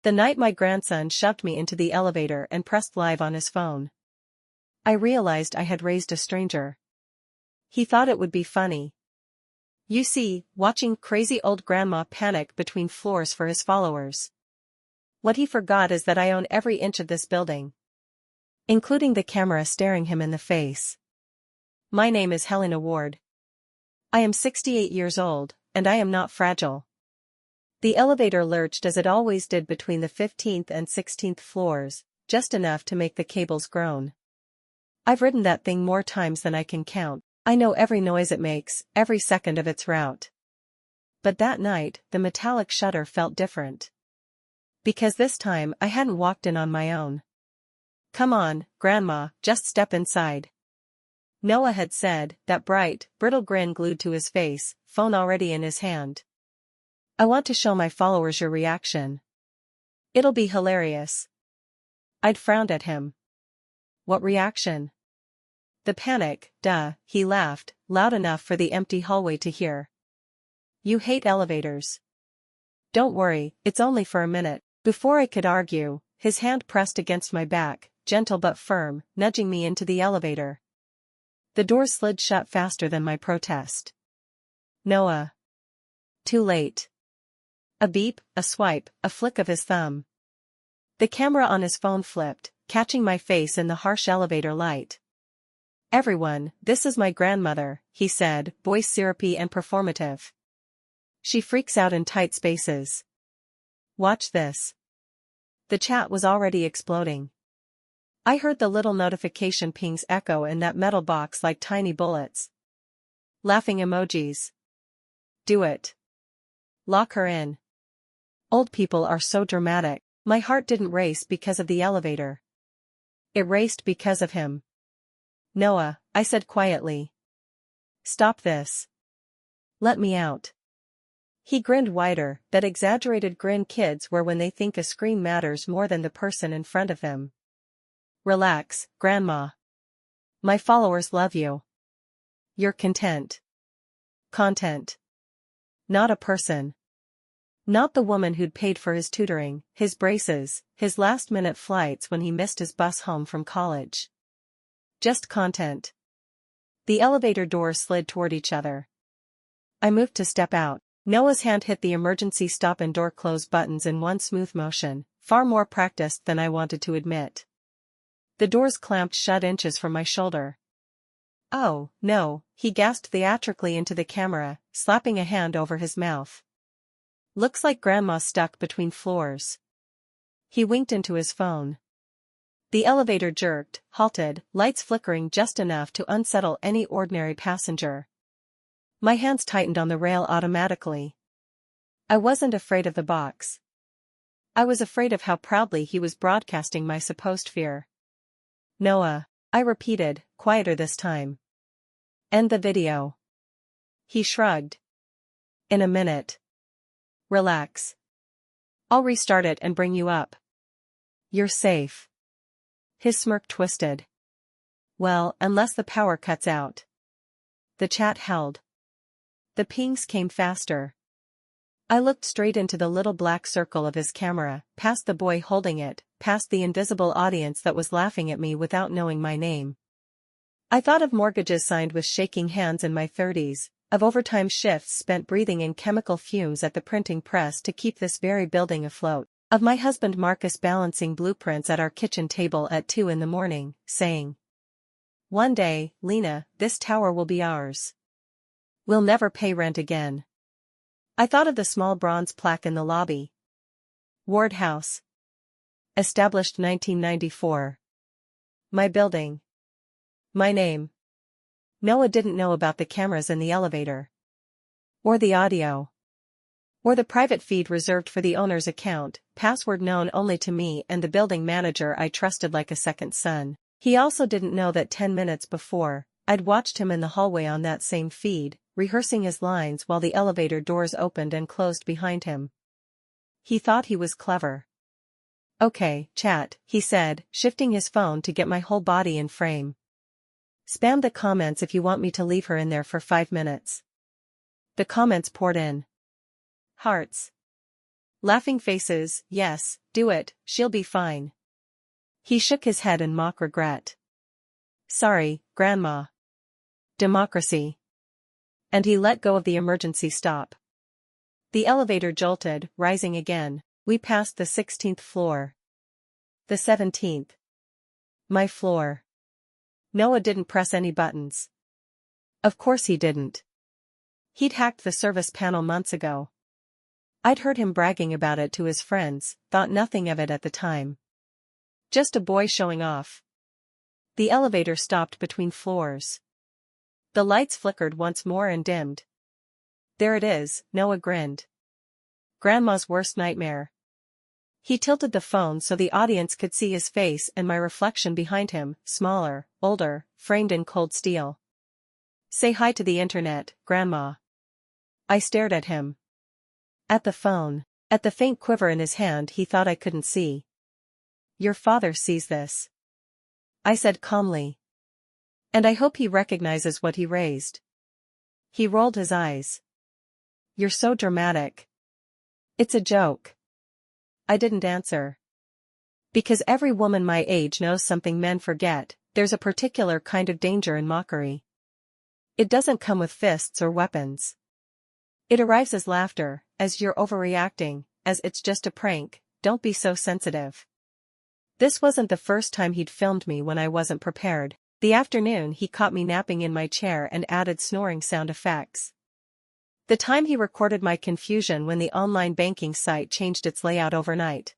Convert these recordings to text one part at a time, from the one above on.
The night my grandson shoved me into the elevator and pressed live on his phone. I realized I had raised a stranger. He thought it would be funny. You see, watching crazy old grandma panic between floors for his followers. What he forgot is that I own every inch of this building, including the camera staring him in the face. My name is Helena Ward. I am 68 years old, and I am not fragile. The elevator lurched as it always did between the 15th and 16th floors, just enough to make the cables groan. I've ridden that thing more times than I can count. I know every noise it makes, every second of its route. But that night, the metallic shudder felt different. Because this time I hadn't walked in on my own. "Come on, Grandma, just step inside," Noah had said, that bright, brittle grin glued to his face, phone already in his hand. "I want to show my followers your reaction. It'll be hilarious." I'd frowned at him. What reaction? The panic, duh, he laughed, loud enough for the empty hallway to hear. "You hate elevators. Don't worry, it's only for a minute." Before I could argue, his hand pressed against my back, gentle but firm, nudging me into the elevator. The door slid shut faster than my protest. "Noah." Too late. A beep, a swipe, a flick of his thumb. The camera on his phone flipped, catching my face in the harsh elevator light. "Everyone, this is my grandmother," he said, voice syrupy and performative. "She freaks out in tight spaces. Watch this." The chat was already exploding. I heard the little notification pings echo in that metal box like tiny bullets. Laughing emojis. "Do it. Lock her in. Old people are so dramatic." My heart didn't race because of the elevator. It raced because of him. "Noah," I said quietly. "Stop this. Let me out." He grinned wider, that exaggerated grin kids wear when they think a screen matters more than the person in front of them. "Relax, Grandma. My followers love you. You're content. Content. Not a person. Not the woman who'd paid for his tutoring, his braces, his last-minute flights when he missed his bus home from college. Just content." The elevator doors slid toward each other. I moved to step out. Noah's hand hit the emergency stop and door close buttons in one smooth motion, far more practiced than I wanted to admit. The doors clamped shut inches from my shoulder. "Oh, no," he gasped theatrically into the camera, slapping a hand over his mouth. "Looks like Grandma's stuck between floors." He winked into his phone. The elevator jerked, halted, lights flickering just enough to unsettle any ordinary passenger. My hands tightened on the rail automatically. I wasn't afraid of the box. I was afraid of how proudly he was broadcasting my supposed fear. "Noah," I repeated, quieter this time. "End the video." He shrugged. "In a minute. Relax. I'll restart it and bring you up. You're safe." His smirk twisted. "Well, unless the power cuts out." The chat held. The pings came faster. I looked straight into the little black circle of his camera, past the boy holding it, past the invisible audience that was laughing at me without knowing my name. I thought of mortgages signed with shaking hands in my 30s, of overtime shifts spent breathing in chemical fumes at the printing press to keep this very building afloat, of my husband Marcus balancing blueprints at our kitchen table at 2 in the morning, saying, "One day, Lena, this tower will be ours. We'll never pay rent again." I thought of the small bronze plaque in the lobby. Ward House. Established 1994. My building. My name. Noah didn't know about the cameras in the elevator. Or the audio. Or the private feed reserved for the owner's account, password known only to me and the building manager I trusted like a second son. He also didn't know that 10 minutes before, I'd watched him in the hallway on that same feed, rehearsing his lines while the elevator doors opened and closed behind him. He thought he was clever. "Okay, chat," he said, shifting his phone to get my whole body in frame. "Spam the comments if you want me to leave her in there for 5 minutes." The comments poured in. Hearts. Laughing faces, yes, do it, she'll be fine. He shook his head in mock regret. Sorry, Grandma. Democracy. And he let go of the emergency stop. The elevator jolted, rising again. We passed the 16th floor. The 17th. My floor. Noah didn't press any buttons. Of course he didn't. He'd hacked the service panel months ago. I'd heard him bragging about it to his friends, thought nothing of it at the time. Just a boy showing off. The elevator stopped between floors. The lights flickered once more and dimmed. There it is, Noah grinned. Grandma's worst nightmare. He tilted the phone so the audience could see his face and my reflection behind him, smaller, older, framed in cold steel. Say hi to the internet, Grandma. I stared at him. At the phone. At the faint quiver in his hand he thought I couldn't see. Your father sees this. I said calmly. And I hope he recognizes what he raised. He rolled his eyes. You're so dramatic. It's a joke. I didn't answer. Because every woman my age knows something men forget, there's a particular kind of danger in mockery. It doesn't come with fists or weapons. It arrives as laughter, as you're overreacting, as it's just a prank, don't be so sensitive. This wasn't the first time he'd filmed me when I wasn't prepared. The afternoon he caught me napping in my chair and added snoring sound effects. The time he recorded my confusion when the online banking site changed its layout overnight.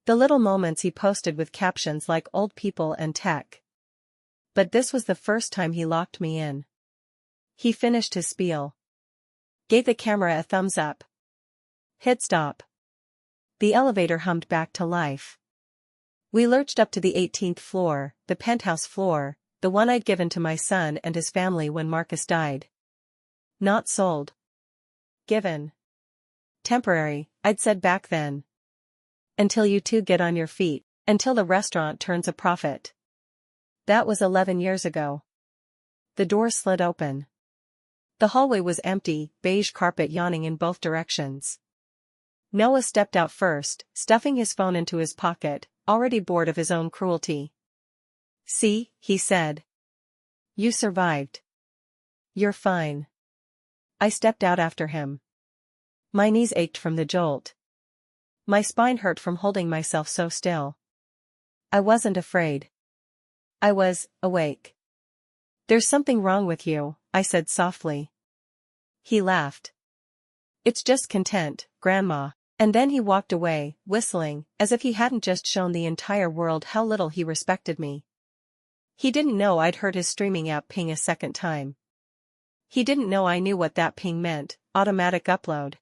The little moments he posted with captions like old people and tech. But this was the first time he locked me in. He finished his spiel. Gave the camera a thumbs up. Hit stop. The elevator hummed back to life. We lurched up to the 18th floor, the penthouse floor, the one I'd given to my son and his family when Marcus died. Not sold. Given. Temporary, I'd said back then. Until you two get on your feet, until the restaurant turns a profit. That was 11 years ago. The door slid open. The hallway was empty, beige carpet yawning in both directions. Noah stepped out first, stuffing his phone into his pocket, already bored of his own cruelty. See, he said. You survived. You're fine. I stepped out after him. My knees ached from the jolt. My spine hurt from holding myself so still. I wasn't afraid. I was awake. There's something wrong with you, I said softly. He laughed. It's just content, Grandma. And then he walked away, whistling, as if he hadn't just shown the entire world how little he respected me. He didn't know I'd heard his streaming app ping a second time. He didn't know I knew what that ping meant, automatic upload.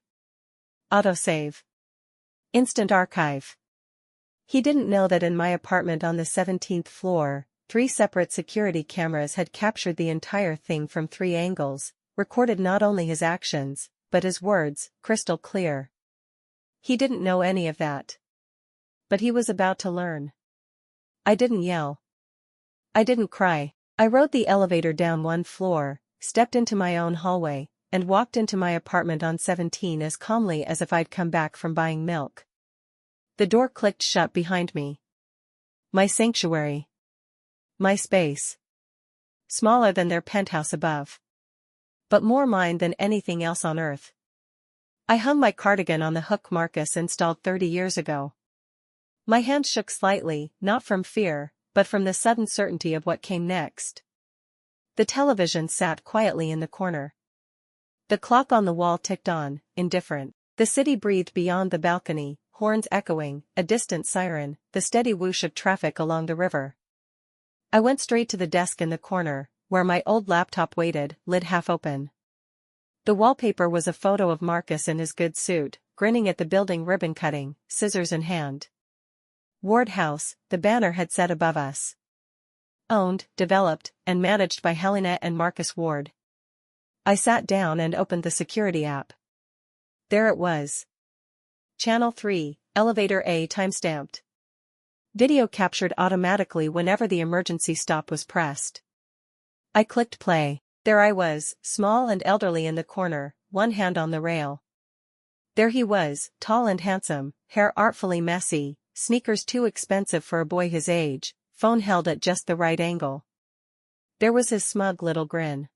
Autosave. Instant archive. He didn't know that in my apartment on the 17th floor, 3 separate security cameras had captured the entire thing from 3 angles, recorded not only his actions, but his words, crystal clear. He didn't know any of that. But he was about to learn. I didn't yell. I didn't cry. I rode the elevator down 1 floor, stepped into my own hallway, and walked into my apartment on 17 as calmly as if I'd come back from buying milk. The door clicked shut behind me. My sanctuary. My space. Smaller than their penthouse above. But more mine than anything else on earth. I hung my cardigan on the hook Marcus installed 30 years ago. My hand shook slightly, not from fear, but from the sudden certainty of what came next. The television sat quietly in the corner. The clock on the wall ticked on, indifferent. The city breathed beyond the balcony, horns echoing, a distant siren, the steady whoosh of traffic along the river. I went straight to the desk in the corner, where my old laptop waited, lid half open. The wallpaper was a photo of Marcus in his good suit, grinning at the building ribbon cutting, scissors in hand. Ward House, the banner had said above us. Owned, developed, and managed by Helena and Marcus Ward. I sat down and opened the security app. There it was. Channel 3, Elevator A timestamped. Video captured automatically whenever the emergency stop was pressed. I clicked play. There I was, small and elderly in the corner, one hand on the rail. There he was, tall and handsome, hair artfully messy, sneakers too expensive for a boy his age, phone held at just the right angle. There was his smug little grin.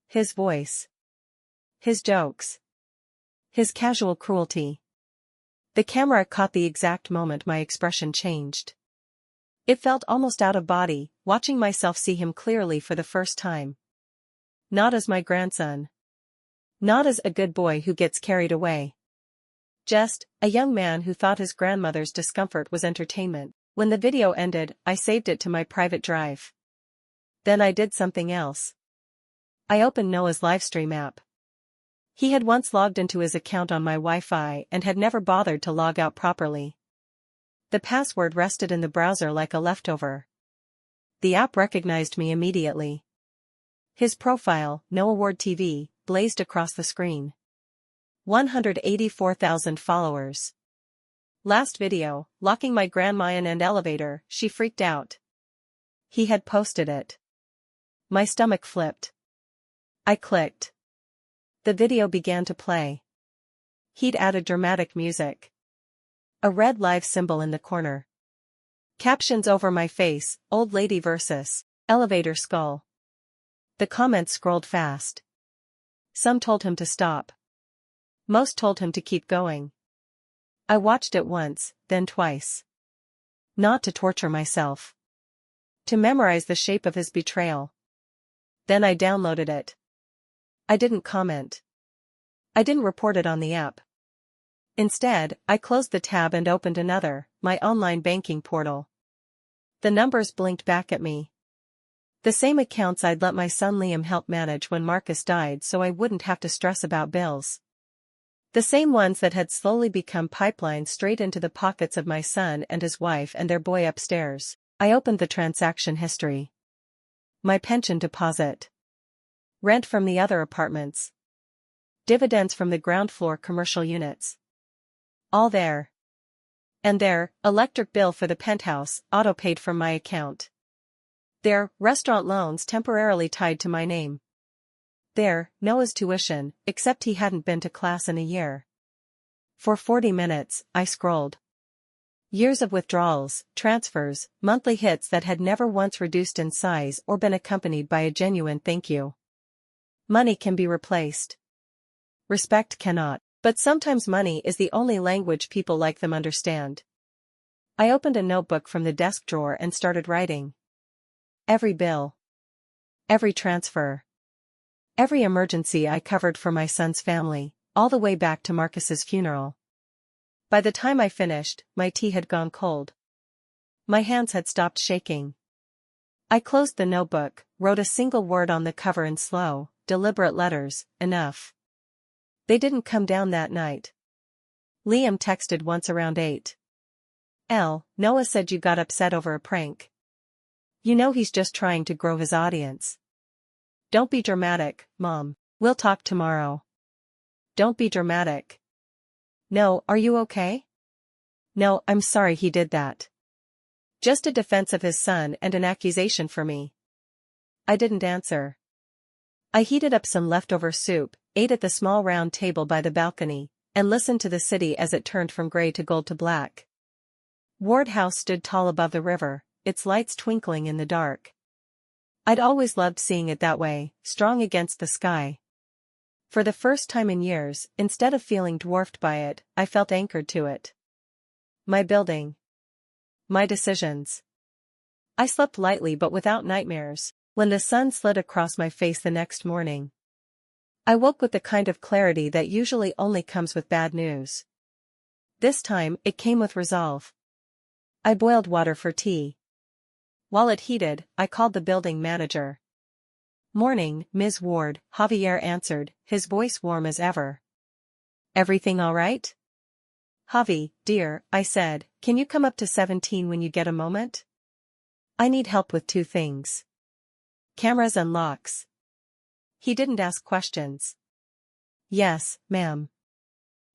His voice. His jokes. His casual cruelty. The camera caught the exact moment my expression changed. It felt almost out of body, watching myself see him clearly for the first time. Not as my grandson. Not as a good boy who gets carried away. Just a young man who thought his grandmother's discomfort was entertainment. When the video ended, I saved it to my private drive. Then I did something else. I opened Noah's livestream app. He had once logged into his account on my Wi-Fi and had never bothered to log out properly. The password rested in the browser like a leftover. The app recognized me immediately. His profile, Noah Ward TV, blazed across the screen. 184,000 followers. Last video, locking my grandma in an elevator, she freaked out. He had posted it. My stomach flipped. I clicked. The video began to play. He'd added dramatic music. A red live symbol in the corner. Captions over my face, old lady versus elevator skull. The comments scrolled fast. Some told him to stop. Most told him to keep going. I watched it once, then twice. Not to torture myself. To memorize the shape of his betrayal. Then I downloaded it. I didn't comment. I didn't report it on the app. Instead, I closed the tab and opened another, my online banking portal. The numbers blinked back at me. The same accounts I'd let my son Liam help manage when Marcus died so I wouldn't have to stress about bills. The same ones that had slowly become pipelines straight into the pockets of my son and his wife and their boy upstairs. I opened the transaction history. My pension deposit. Rent from the other apartments. Dividends from the ground floor commercial units. All there. And there, electric bill for the penthouse, auto-paid from my account. There, restaurant loans temporarily tied to my name. There, Noah's tuition, except he hadn't been to class in a year. For 40 minutes, I scrolled. Years of withdrawals, transfers, monthly hits that had never once reduced in size or been accompanied by a genuine thank you. Money can be replaced. Respect cannot. But sometimes money is the only language people like them understand. I opened a notebook from the desk drawer and started writing. Every bill. Every transfer. Every emergency I covered for my son's family, all the way back to Marcus's funeral. By the time I finished, my tea had gone cold. My hands had stopped shaking. I closed the notebook, wrote a single word on the cover in slow, deliberate letters, enough. They didn't come down that night. Liam texted once around 8. Noah said you got upset over a prank. You know he's just trying to grow his audience. Don't be dramatic, Mom. We'll talk tomorrow. Don't be dramatic. No, are you okay? No, I'm sorry he did that. Just a defense of his son and an accusation for me. I didn't answer. I heated up some leftover soup, ate at the small round table by the balcony, and listened to the city as it turned from gray to gold to black. Ward House stood tall above the river, its lights twinkling in the dark. I'd always loved seeing it that way, strong against the sky. For the first time in years, instead of feeling dwarfed by it, I felt anchored to it. My building. My decisions. I slept lightly but without nightmares. When the sun slid across my face the next morning, I woke with the kind of clarity that usually only comes with bad news. This time, it came with resolve. I boiled water for tea. While it heated, I called the building manager. "Morning, Ms. Ward," Javier answered, his voice warm as ever. "Everything all right?" "Javi, dear," I said, "can you come up to 17 when you get a moment? I need help with 2 things. Cameras and locks." He didn't ask questions. "Yes, ma'am.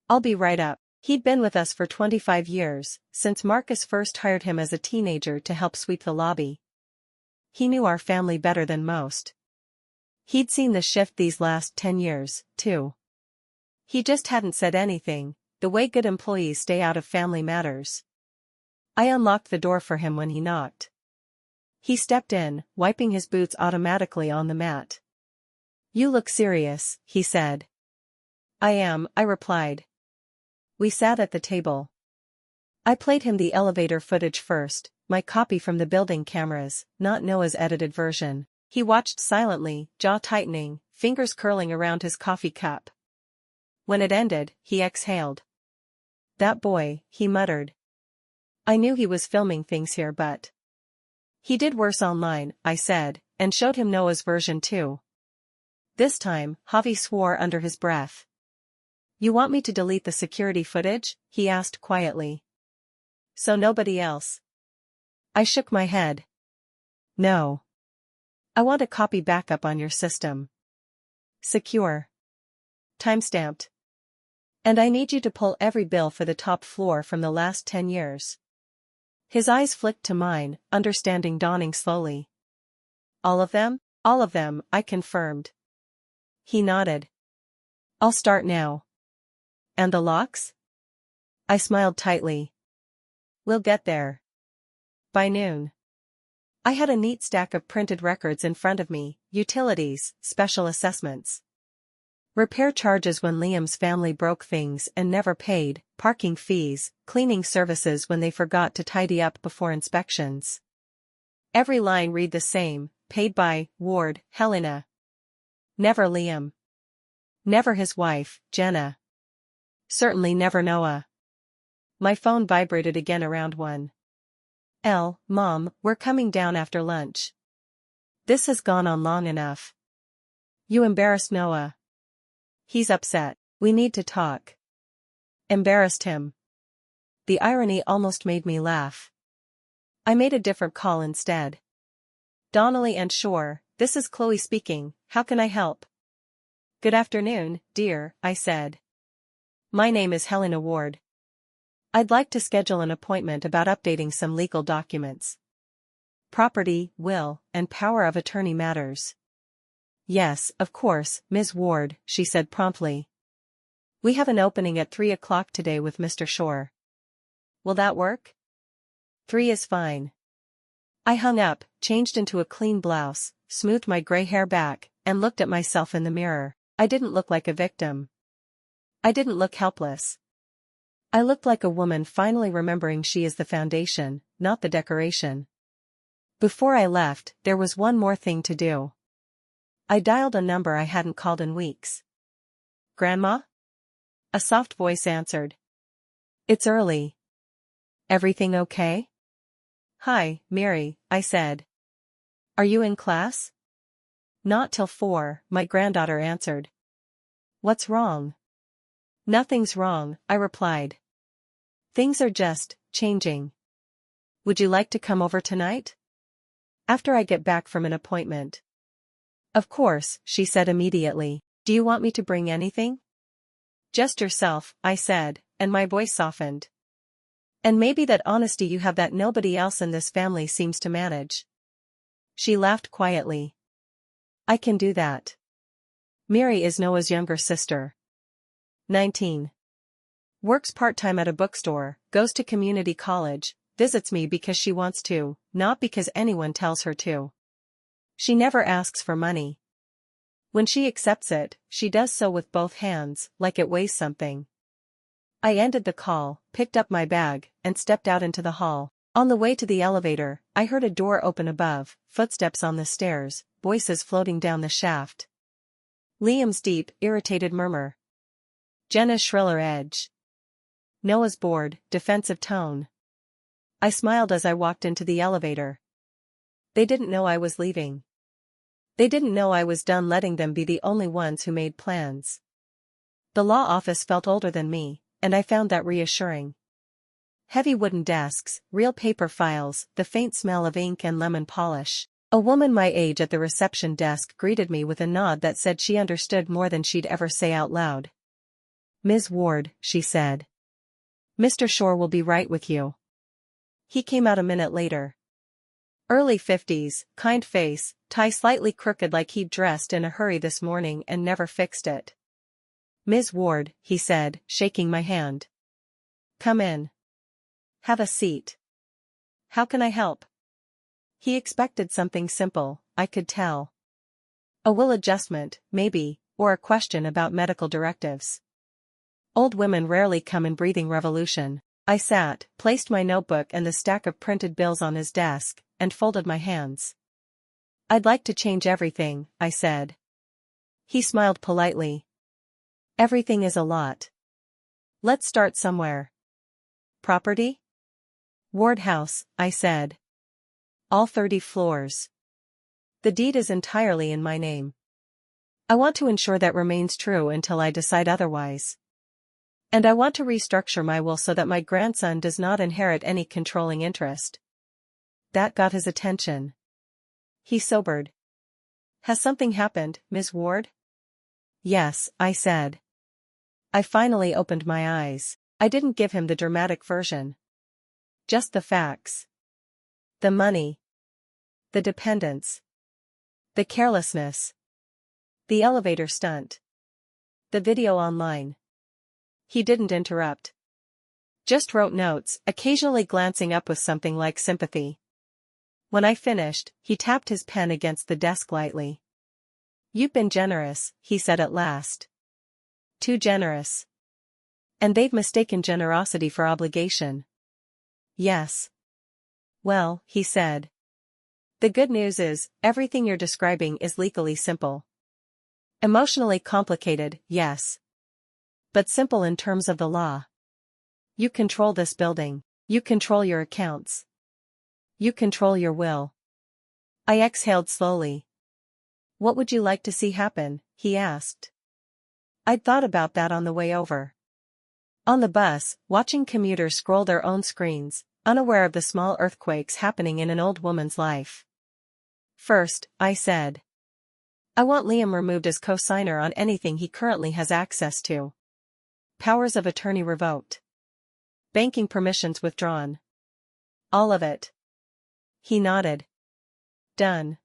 I'll be right up." He'd been with us for 25 years, since Marcus first hired him as a teenager to help sweep the lobby. He knew our family better than most. He'd seen the shift these last 10 years, too. He just hadn't said anything, the way good employees stay out of family matters. I unlocked the door for him when he knocked. He stepped in, wiping his boots automatically on the mat. "You look serious," he said. "I am," I replied. We sat at the table. I played him the elevator footage first, my copy from the building cameras, not Noah's edited version. He watched silently, jaw tightening, fingers curling around his coffee cup. When it ended, he exhaled. "That boy," he muttered. I knew he was filming things here, but he did worse online, I said, and showed him Noah's version too. This time, Javi swore under his breath. "You want me to delete the security footage?" he asked quietly. "So nobody else?" I shook my head. "No. I want a copy backup on your system. Secure. Timestamped. And I need you to pull every bill for the top floor from the last 10 years. His eyes flicked to mine, understanding dawning slowly. "All of them?" "All of them," I confirmed. He nodded. "I'll start now." "And the locks?" I smiled tightly. "We'll get there. By noon." I had a neat stack of printed records in front of me: utilities, special assessments, repair charges when Liam's family broke things and never paid, parking fees, cleaning services when they forgot to tidy up before inspections. Every line read the same: paid by Ward, Helena. Never Liam. Never his wife, Jenna. Certainly never Noah. My phone vibrated again around 1. Mom, we're coming down after lunch. This has gone on long enough. You embarrassed Noah. He's upset. We need to talk. Embarrassed him. The irony almost made me laugh. I made a different call instead. "Donnelly and Shore, this is Chloe speaking, how can I help?" "Good afternoon, dear," I said. "My name is Helena Ward. I'd like to schedule an appointment about updating some legal documents. Property, will, and power of attorney matters." "Yes, of course, Ms. Ward," she said promptly. "We have an opening at 3 o'clock today with Mr. Shore. Will that work?" 3 is fine." I hung up, changed into a clean blouse, smoothed my gray hair back, and looked at myself in the mirror. I didn't look like a victim. I didn't look helpless. I looked like a woman finally remembering she is the foundation, not the decoration. Before I left, there was one more thing to do. I dialed a number I hadn't called in weeks. "Grandma?" A soft voice answered. "It's early. Everything okay?" "Hi, Mary," I said. "Are you in class?" "Not till 4, my granddaughter answered. "What's wrong?" "Nothing's wrong," I replied. "Things are just changing. Would you like to come over tonight? After I get back from an appointment." "Of course," she said immediately. "Do you want me to bring anything?" "Just yourself," I said, and my voice softened. "And maybe that honesty you have that nobody else in this family seems to manage." She laughed quietly. "I can do that." Mary is Noah's younger sister. 19. Works part-time at a bookstore, goes to community college, visits me because she wants to, not because anyone tells her to. She never asks for money. When she accepts it, she does so with both hands, like it weighs something. I ended the call, picked up my bag, and stepped out into the hall. On the way to the elevator, I heard a door open above, footsteps on the stairs, voices floating down the shaft. Liam's deep, irritated murmur. Jenna's shriller edge. Noah's bored, defensive tone. I smiled as I walked into the elevator. They didn't know I was leaving. They didn't know I was done letting them be the only ones who made plans. The law office felt older than me, and I found that reassuring. Heavy wooden desks, real paper files, the faint smell of ink and lemon polish. A woman my age at the reception desk greeted me with a nod that said she understood more than she'd ever say out loud. "Ms. Ward," she said. "Mr. Shore will be right with you." He came out a minute later. Early 50s, kind face, tie slightly crooked like he'd dressed in a hurry this morning and never fixed it. Ms. Ward, he said, shaking my hand. Come in. Have a seat. How can I help? He expected something simple, I could tell. A will adjustment, maybe, or a question about medical directives. Old women rarely come in breathing revolution. I sat, placed my notebook and the stack of printed bills on his desk, and folded my hands. I'd like to change everything, I said. He smiled politely. Everything is a lot. Let's start somewhere. Property? Ward House, I said. All 30 floors. The deed is entirely in my name. I want to ensure that remains true until I decide otherwise. And I want to restructure my will so that my grandson does not inherit any controlling interest. That got his attention. He sobered. Has something happened, Ms. Ward? Yes, I said. I finally opened my eyes. I didn't give him the dramatic version. Just the facts. The money. The dependence. The carelessness. The elevator stunt. The video online. He didn't interrupt. Just wrote notes, occasionally glancing up with something like sympathy. When I finished, he tapped his pen against the desk lightly. You've been generous, he said at last. Too generous. And they've mistaken generosity for obligation. Yes. Well, he said. The good news is, everything you're describing is legally simple. Emotionally complicated, yes. But simple in terms of the law. You control this building. You control your accounts. You control your will. I exhaled slowly. What would you like to see happen? He asked. I'd thought about that on the way over. On the bus, watching commuters scroll their own screens, unaware of the small earthquakes happening in an old woman's life. First, I said. I want Liam removed as co-signer on anything he currently has access to. Powers of attorney revoked. Banking permissions withdrawn. All of it. He nodded. Done.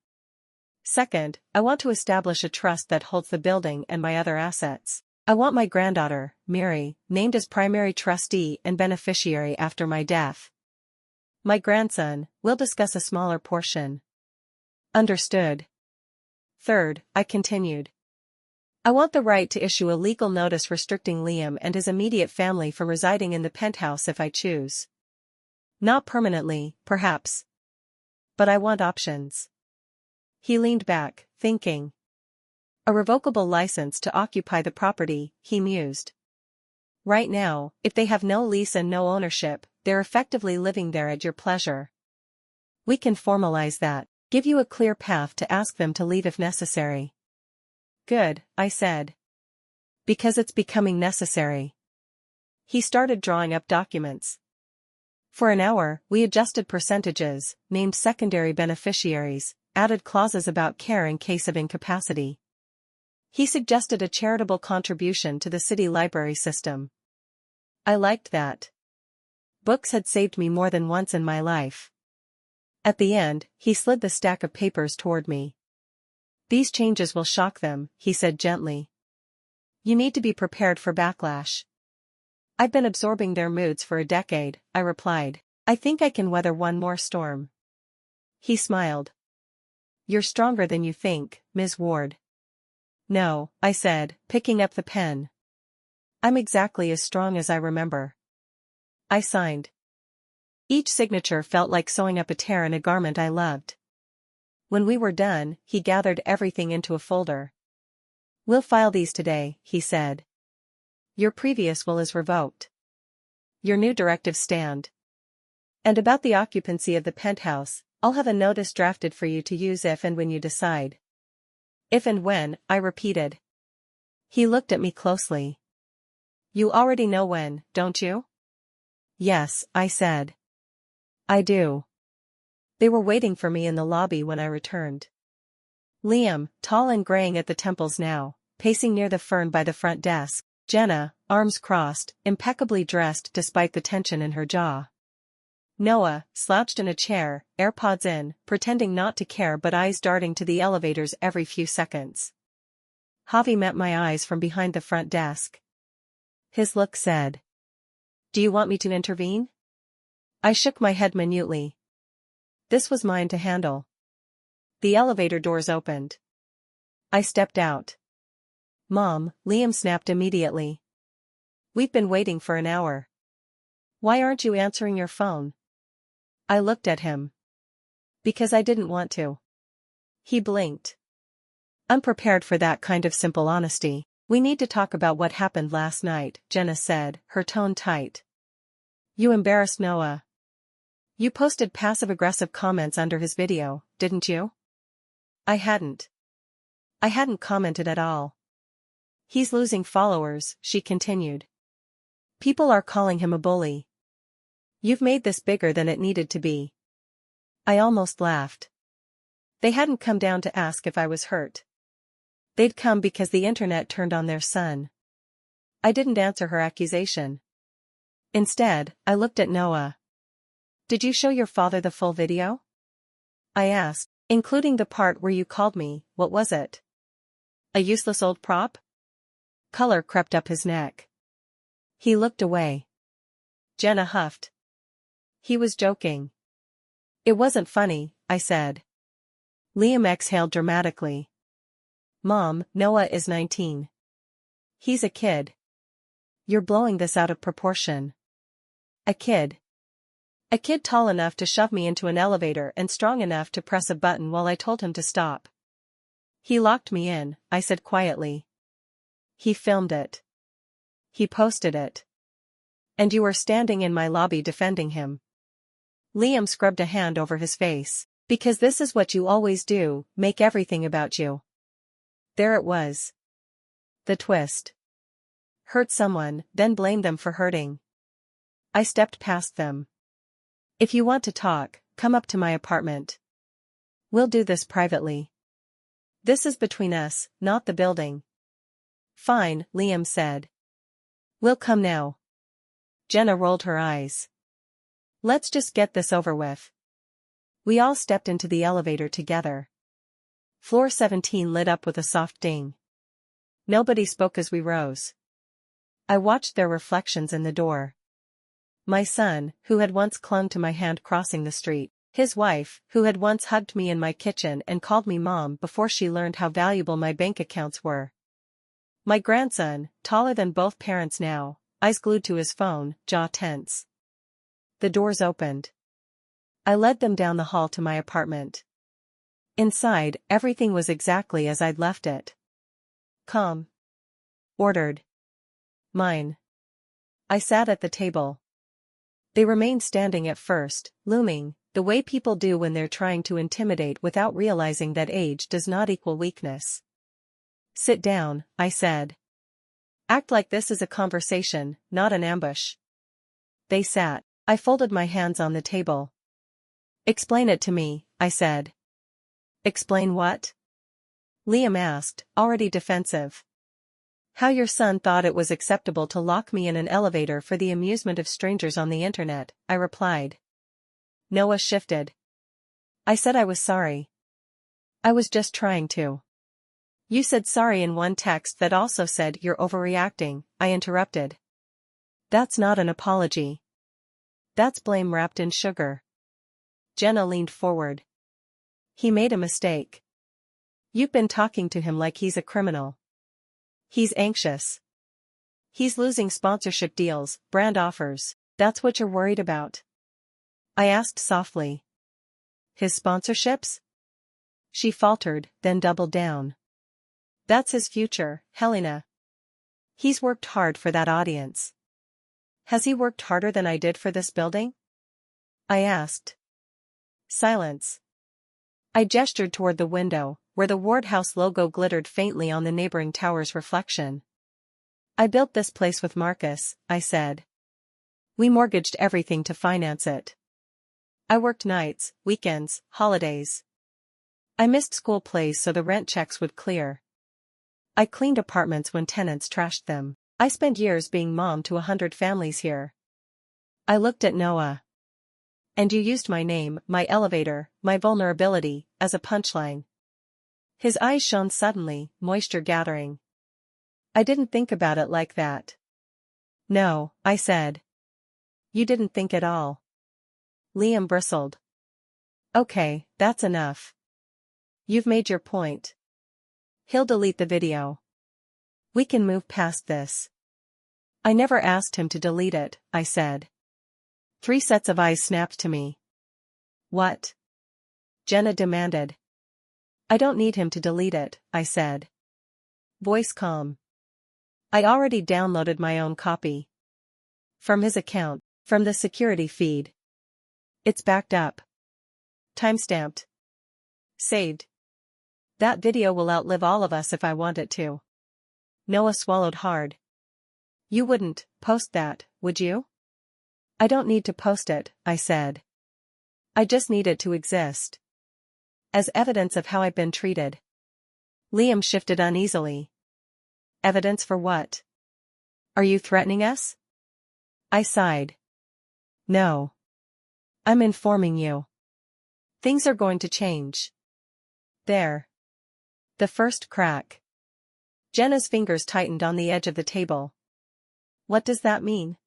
Second, I want to establish a trust that holds the building and my other assets. I want my granddaughter, Mary, named as primary trustee and beneficiary after my death. My grandson, we'll discuss a smaller portion. Understood. Third, I continued. I want the right to issue a legal notice restricting Liam and his immediate family from residing in the penthouse if I choose. Not permanently, perhaps. But I want options. He leaned back, thinking. A revocable license to occupy the property, he mused. Right now, if they have no lease and no ownership, they're effectively living there at your pleasure. We can formalize that, give you a clear path to ask them to leave if necessary. Good, I said. Because it's becoming necessary. He started drawing up documents. For an hour, we adjusted percentages, named secondary beneficiaries, added clauses about care in case of incapacity. He suggested a charitable contribution to the city library system. I liked that. Books had saved me more than once in my life. At the end, he slid the stack of papers toward me. These changes will shock them, he said gently. You need to be prepared for backlash. I've been absorbing their moods for a decade, I replied. I think I can weather one more storm. He smiled. You're stronger than you think, Ms. Ward. No, I said, picking up the pen. I'm exactly as strong as I remember. I signed. Each signature felt like sewing up a tear in a garment I loved. When we were done, he gathered everything into a folder. We'll file these today, he said. Your previous will is revoked. Your new directives stand. And about the occupancy of the penthouse, I'll have a notice drafted for you to use if and when you decide. If and when, I repeated. He looked at me closely. You already know when, don't you? Yes, I said. I do. They were waiting for me in the lobby when I returned. Liam, tall and graying at the temples now, pacing near the fern by the front desk. Jenna, arms crossed, impeccably dressed despite the tension in her jaw. Noah, slouched in a chair, AirPods in, pretending not to care but eyes darting to the elevators every few seconds. Javi met my eyes from behind the front desk. His look said, "Do you want me to intervene?" I shook my head minutely. This was mine to handle. The elevator doors opened. I stepped out. "Mom," Liam snapped immediately. "We've been waiting for an hour. Why aren't you answering your phone?" I looked at him. "Because I didn't want to." He blinked. "I'm prepared for that kind of simple honesty." "We need to talk about what happened last night," Jenna said, her tone tight. "You embarrassed Noah. You posted passive-aggressive comments under his video, didn't you?" I hadn't commented at all. "He's losing followers," she continued. "People are calling him a bully. You've made this bigger than it needed to be." I almost laughed. They hadn't come down to ask if I was hurt. They'd come because the internet turned on their son. I didn't answer her accusation. Instead, I looked at Noah. "Did you show your father the full video?" I asked, "including the part where you called me, what was it? A useless old prop?" Color crept up his neck. He looked away. Jenna huffed. "He was joking." "It wasn't funny," I said. Liam exhaled dramatically. "Mom, Noah is 19. He's a kid. You're blowing this out of proportion." A kid. A kid tall enough to shove me into an elevator and strong enough to press a button while I told him to stop. "He locked me in," I said quietly. "He filmed it. He posted it. And you were standing in my lobby defending him." Liam scrubbed a hand over his face. "Because this is what you always do, make everything about you." There it was. The twist. Hurt someone, then blame them for hurting. I stepped past them. "If you want to talk, come up to my apartment. We'll do this privately. This is between us, not the building." "Fine," Liam said. "We'll come now." Jenna rolled her eyes. "Let's just get this over with." We all stepped into the elevator together. Floor 17 lit up with a soft ding. Nobody spoke as we rose. I watched their reflections in the door. My son, who had once clung to my hand crossing the street. His wife, who had once hugged me in my kitchen and called me mom before she learned how valuable my bank accounts were. My grandson, taller than both parents now, eyes glued to his phone, jaw tense. The doors opened. I led them down the hall to my apartment. Inside, everything was exactly as I'd left it. "Calm." Ordered. "Mine." I sat at the table. They remained standing at first, looming, the way people do when they're trying to intimidate without realizing that age does not equal weakness. "Sit down," I said. "Act like this is a conversation, not an ambush." They sat. I folded my hands on the table. "Explain it to me," I said. "Explain what?" Liam asked, already defensive. "How your son thought it was acceptable to lock me in an elevator for the amusement of strangers on the internet," I replied. Noah shifted. "I said I was sorry. I was just trying to." "You said sorry in one text that also said you're overreacting," I interrupted. "That's not an apology. That's blame wrapped in sugar." Jenna leaned forward. "He made a mistake. You've been talking to him like he's a criminal. He's anxious. He's losing sponsorship deals, brand offers. That's what you're worried about?" I asked softly. "His sponsorships?" She faltered, then doubled down. "That's his future, Helena. He's worked hard for that audience." "Has he worked harder than I did for this building?" I asked. Silence. I gestured toward the window, where the Ward House logo glittered faintly on the neighboring tower's reflection. "I built this place with Marcus," I said. "We mortgaged everything to finance it. I worked nights, weekends, holidays. I missed school plays so the rent checks would clear. I cleaned apartments when tenants trashed them. I spent years being mom to 100 families here." I looked at Noah. "And you used my name, my elevator, my vulnerability, as a punchline." His eyes shone suddenly, moisture gathering. I didn't think about it like that. No, I said. You didn't think at all. Liam bristled. Okay, that's enough. You've made your point. He'll delete the video. We can move past this. I never asked him to delete it, I said. 3 sets of eyes snapped to me. What? Jenna demanded. I don't need him to delete it, I said. Voice calm. I already downloaded my own copy. From his account, from the security feed. It's backed up. Timestamped. Saved. That video will outlive all of us if I want it to. Noah swallowed hard. You wouldn't post that, would you? I don't need to post it, I said. I just need it to exist. As evidence of how I've been treated. Liam shifted uneasily. Evidence for what? Are you threatening us? I sighed. No. I'm informing you. Things are going to change. There. The first crack. Jenna's fingers tightened on the edge of the table. What does that mean?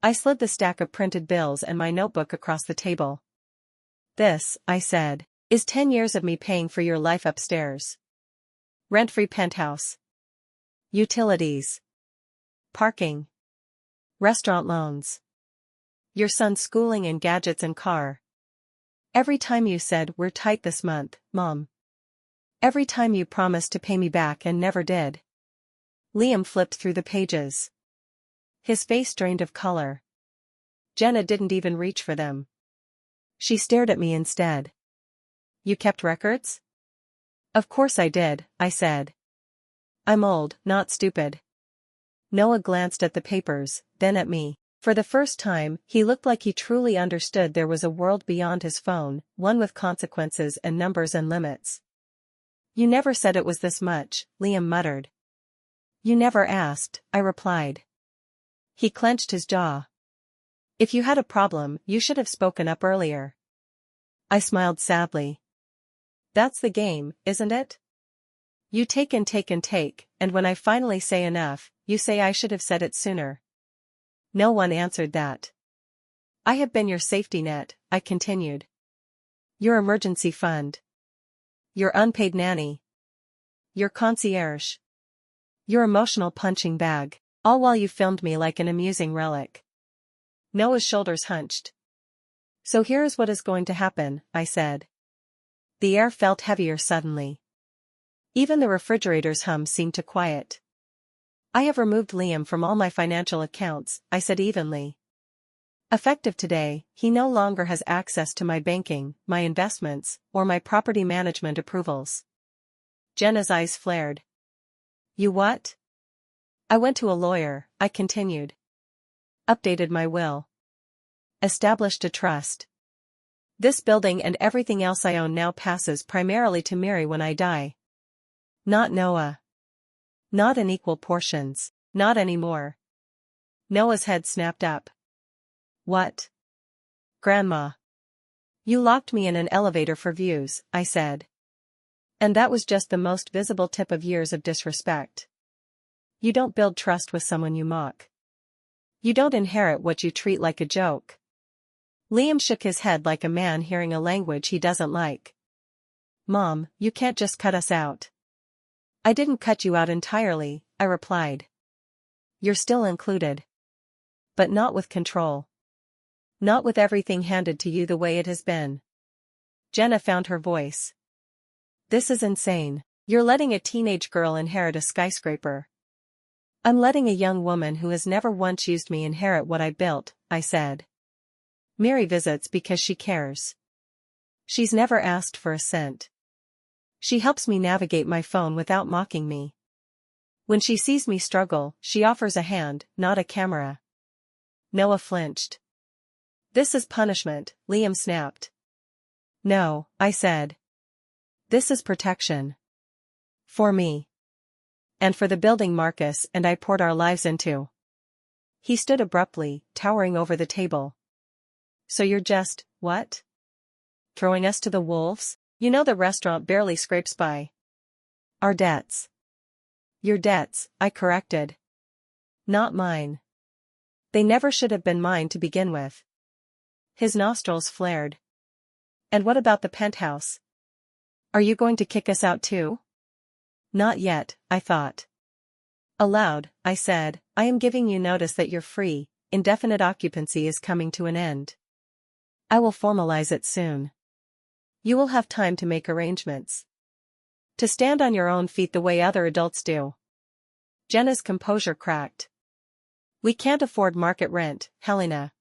I slid the stack of printed bills and my notebook across the table. This, I said, is 10 years of me paying for your life upstairs. Rent-free penthouse. Utilities. Parking. Restaurant loans. Your son's schooling and gadgets and car. Every time you said we're tight this month, Mom. Every time you promised to pay me back and never did. Liam flipped through the pages. His face drained of color. Jenna didn't even reach for them. She stared at me instead. You kept records? Of course I did, I said. I'm old, not stupid. Noah glanced at the papers, then at me. For the first time, he looked like he truly understood there was a world beyond his phone, one with consequences and numbers and limits. You never said it was this much, Liam muttered. You never asked, I replied. He clenched his jaw. If you had a problem, you should have spoken up earlier. I smiled sadly. That's the game, isn't it? You take and take and take, and when I finally say enough, you say I should have said it sooner. No one answered that. I have been your safety net, I continued. Your emergency fund. Your unpaid nanny. Your concierge. Your emotional punching bag, all while you filmed me like an amusing relic. Noah's shoulders hunched. So here's what is going to happen, I said. The air felt heavier suddenly. Even the refrigerator's hum seemed to quiet. I have removed Liam from all my financial accounts, I said evenly. Effective today, he no longer has access to my banking, my investments, or my property management approvals. Jenna's eyes flared. You what? I went to a lawyer, I continued. Updated my will. Established a trust. This building and everything else I own now passes primarily to Mary when I die. Not Noah. Not in equal portions, not anymore. Noah's head snapped up. What? Grandma. You locked me in an elevator for views, I said. And that was just the most visible tip of years of disrespect. You don't build trust with someone you mock. You don't inherit what you treat like a joke. Liam shook his head like a man hearing a language he doesn't like. Mom, you can't just cut us out. I didn't cut you out entirely, I replied. You're still included. But not with control. Not with everything handed to you the way it has been. Jenna found her voice. This is insane. You're letting a teenage girl inherit a skyscraper. I'm letting a young woman who has never once used me inherit what I built, I said. Mary visits because she cares. She's never asked for a cent. She helps me navigate my phone without mocking me. When she sees me struggle, she offers a hand, not a camera. Noah flinched. This is punishment, Liam snapped. No, I said. This is protection. For me. And for the building Marcus and I poured our lives into. He stood abruptly, towering over the table. So you're just, what? Throwing us to the wolves? You know the restaurant barely scrapes by. Our debts. Your debts, I corrected. Not mine. They never should have been mine to begin with. His nostrils flared. And what about the penthouse? Are you going to kick us out too? Not yet, I thought. Aloud, I said, I am giving you notice that you're free, indefinite occupancy is coming to an end. I will formalize it soon. You will have time to make arrangements. To stand on your own feet the way other adults do. Jenna's composure cracked. We can't afford market rent, Helena.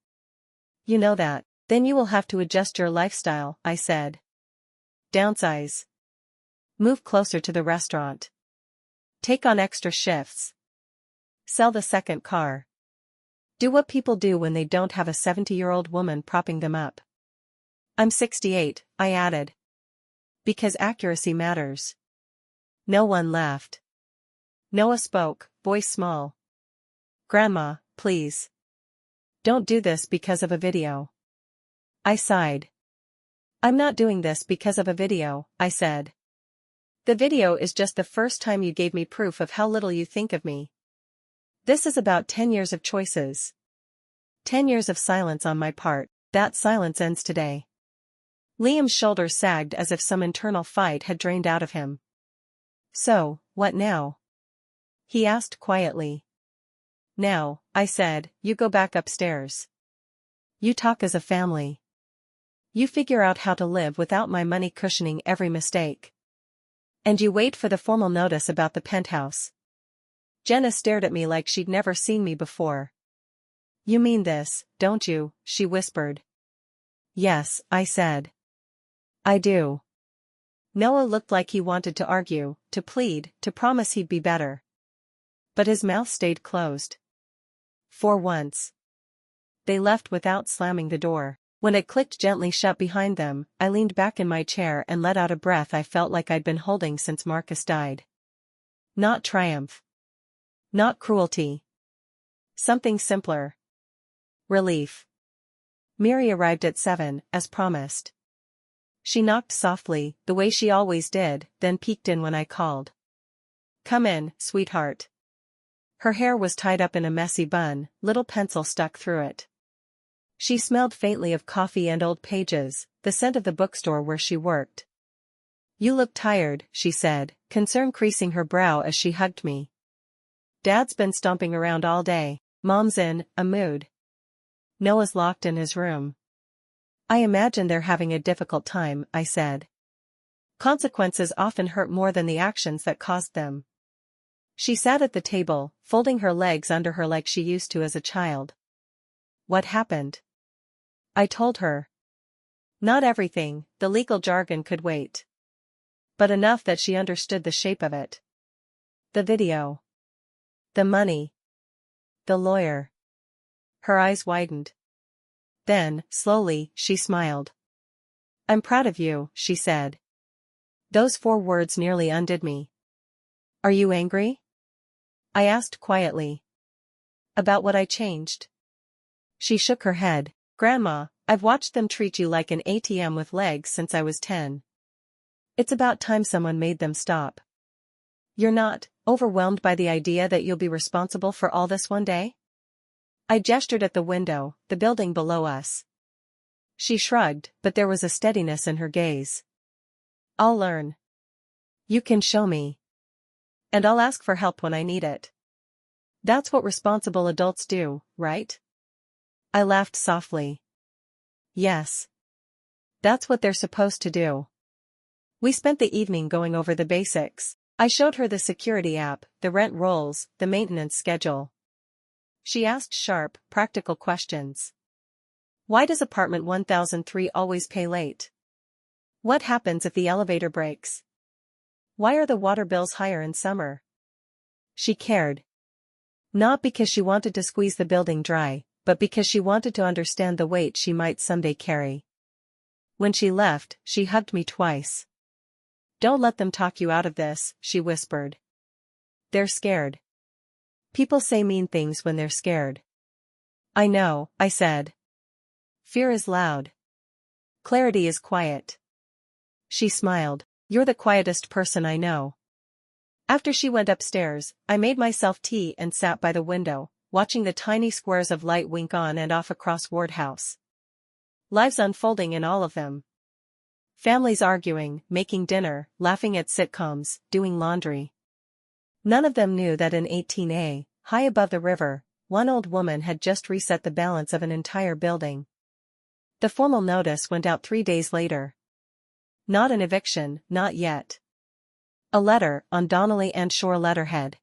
You know that. Then you will have to adjust your lifestyle, I said. Downsize. Move closer to the restaurant. Take on extra shifts. Sell the second car. Do what people do when they don't have a 70-year-old woman propping them up. I'm 68, I added. Because accuracy matters. No one laughed. Noah spoke, voice small. Grandma, please. Don't do this because of a video. I sighed. I'm not doing this because of a video, I said. The video is just the first time you gave me proof of how little you think of me. This is about 10 years of choices. 10 years of silence on my part. That silence ends today. Liam's shoulders sagged as if some internal fight had drained out of him. So, what now? He asked quietly. Now, I said, you go back upstairs. You talk as a family. You figure out how to live without my money cushioning every mistake. And you wait for the formal notice about the penthouse. Jenna stared at me like she'd never seen me before. You mean this, don't you? She whispered. Yes, I said. I do. Noah looked like he wanted to argue, to plead, to promise he'd be better. But his mouth stayed closed. For once. They left without slamming the door. When it clicked gently shut behind them, I leaned back in my chair and let out a breath I felt like I'd been holding since Marcus died. Not triumph. Not cruelty. Something simpler. Relief. Miri arrived at 7, as promised. She knocked softly, the way she always did, then peeked in when I called. Come in, sweetheart. Her hair was tied up in a messy bun, little pencil stuck through it. She smelled faintly of coffee and old pages, the scent of the bookstore where she worked. You look tired, she said, concern creasing her brow as she hugged me. Dad's been stomping around all day. Mom's in a mood. Noah's locked in his room. I imagine they're having a difficult time, I said. Consequences often hurt more than the actions that caused them. She sat at the table, folding her legs under her like she used to as a child. What happened? I told her. Not everything, the legal jargon could wait. But enough that she understood the shape of it. The video. The money. The lawyer. Her eyes widened. Then, slowly, she smiled. I'm proud of you, she said. Those 4 words nearly undid me. Are you angry? I asked quietly. About what I changed? She shook her head. Grandma, I've watched them treat you like an ATM with legs since I was 10. It's about time someone made them stop. You're not overwhelmed by the idea that you'll be responsible for all this one day? I gestured at the window, the building below us. She shrugged, but there was a steadiness in her gaze. I'll learn. You can show me. And I'll ask for help when I need it. That's what responsible adults do, right? I laughed softly. Yes. That's what they're supposed to do. We spent the evening going over the basics. I showed her the security app, the rent rolls, the maintenance schedule. She asked sharp, practical questions. Why does apartment 1003 always pay late? What happens if the elevator breaks? Why are the water bills higher in summer? She cared. Not because she wanted to squeeze the building dry, but because she wanted to understand the weight she might someday carry. When she left, she hugged me twice. Don't let them talk you out of this, she whispered. They're scared. People say mean things when they're scared. I know, I said. Fear is loud. Clarity is quiet. She smiled. You're the quietest person I know. After she went upstairs, I made myself tea and sat by the window, watching the tiny squares of light wink on and off across Ward House. Lives unfolding in all of them. Families arguing, making dinner, laughing at sitcoms, doing laundry. None of them knew that in 18A, high above the river, one old woman had just reset the balance of an entire building. The formal notice went out 3 days later. Not an eviction, not yet. A letter, on Donnelly and Shore letterhead.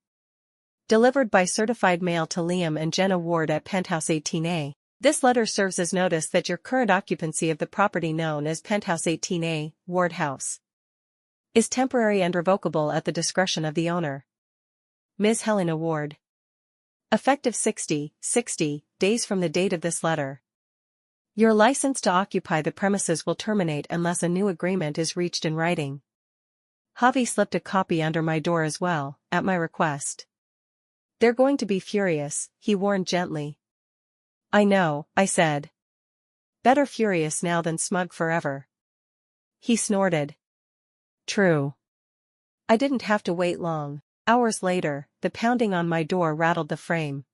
Delivered by certified mail to Liam and Jenna Ward at Penthouse 18A. This letter serves as notice that your current occupancy of the property known as Penthouse 18A, Ward House, is temporary and revocable at the discretion of the owner. Ms. Helena Ward. Effective 60 days from the date of this letter. Your license to occupy the premises will terminate unless a new agreement is reached in writing. Javi slipped a copy under my door as well, at my request. They're going to be furious, he warned gently. I know, I said. Better furious now than smug forever. He snorted. True. I didn't have to wait long. Hours later, the pounding on my door rattled the frame.